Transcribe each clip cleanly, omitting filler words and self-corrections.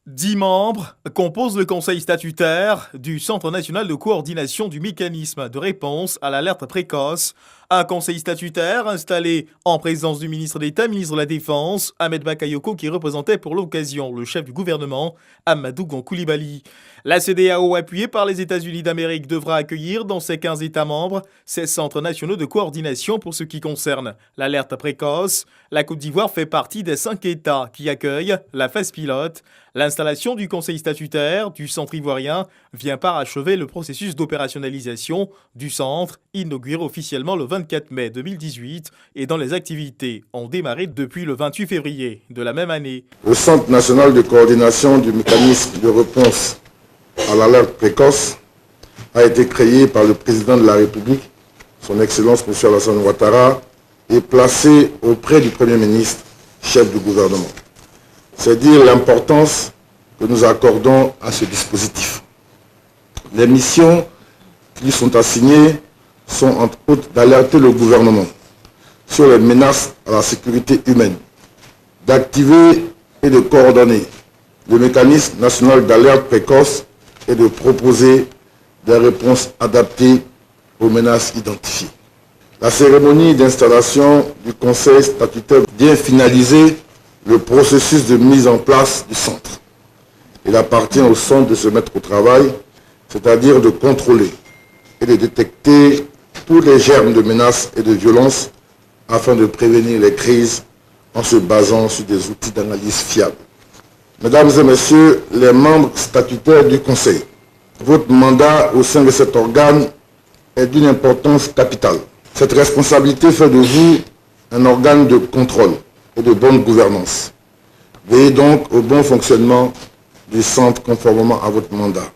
10 membres composent le conseil statutaire du Centre national de coordination du mécanisme de réponse à l'alerte précoce. Un conseil statutaire installé en présence du ministre d'État, ministre de la Défense, Ahmed Bakayoko, qui représentait pour l'occasion le chef du gouvernement, Amadou Gon Coulibaly. La CEDEAO, appuyée par les États-Unis d'Amérique, devra accueillir dans ses 15 États membres ces centres nationaux de coordination pour ce qui concerne l'alerte précoce. La Côte d'Ivoire fait partie des 5 États qui accueillent la phase pilote. L'installation du conseil statutaire du centre ivoirien vient parachever le processus d'opérationnalisation du centre, inauguré officiellement le 24 mai 2018 et dont les activités ont démarré depuis le 28 février de la même année. Le Centre national de coordination du mécanisme de réponse à l'alerte précoce a été créé par le président de la République, son Excellence M. Alassane Ouattara, et placé auprès du Premier ministre, chef du gouvernement. C'est dire l'importance que nous accordons à ce dispositif. Les missions qui lui sont assignées sont entre autres d'alerter le gouvernement sur les menaces à la sécurité humaine, d'activer et de coordonner le mécanisme national d'alerte précoce et de proposer des réponses adaptées aux menaces identifiées. La cérémonie d'installation du conseil statutaire vient finaliser le processus de mise en place du centre. Il appartient au centre de se mettre au travail, c'est-à-dire de contrôler et de détecter tous les germes de menaces et de violences afin de prévenir les crises en se basant sur des outils d'analyse fiables. Mesdames et messieurs les membres statutaires du Conseil, votre mandat au sein de cet organe est d'une importance capitale. Cette responsabilité fait de vous un organe de contrôle et de bonne gouvernance. Veillez donc au bon fonctionnement du centre conformément à votre mandat.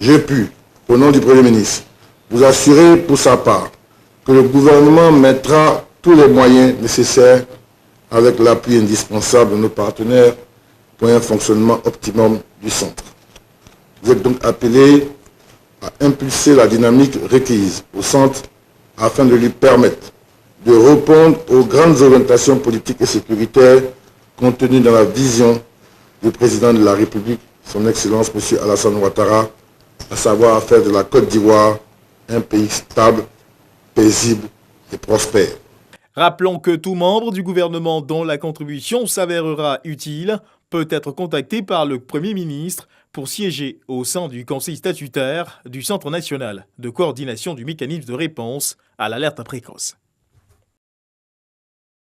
J'ai pu, au nom du Premier ministre, vous assurer pour sa part que le gouvernement mettra tous les moyens nécessaires avec l'appui indispensable de nos partenaires pour un fonctionnement optimum du centre. Vous êtes donc appelés à impulser la dynamique requise au centre afin de lui permettre de répondre aux grandes orientations politiques et sécuritaires contenues dans la vision du président de la République, son Excellence M. Alassane Ouattara, à savoir faire de la Côte d'Ivoire un pays stable, paisible et prospère. Rappelons que tout membre du gouvernement dont la contribution s'avérera utile peut être contacté par le Premier ministre pour siéger au sein du conseil statutaire du Centre national de coordination du mécanisme de réponse à l'alerte précoce.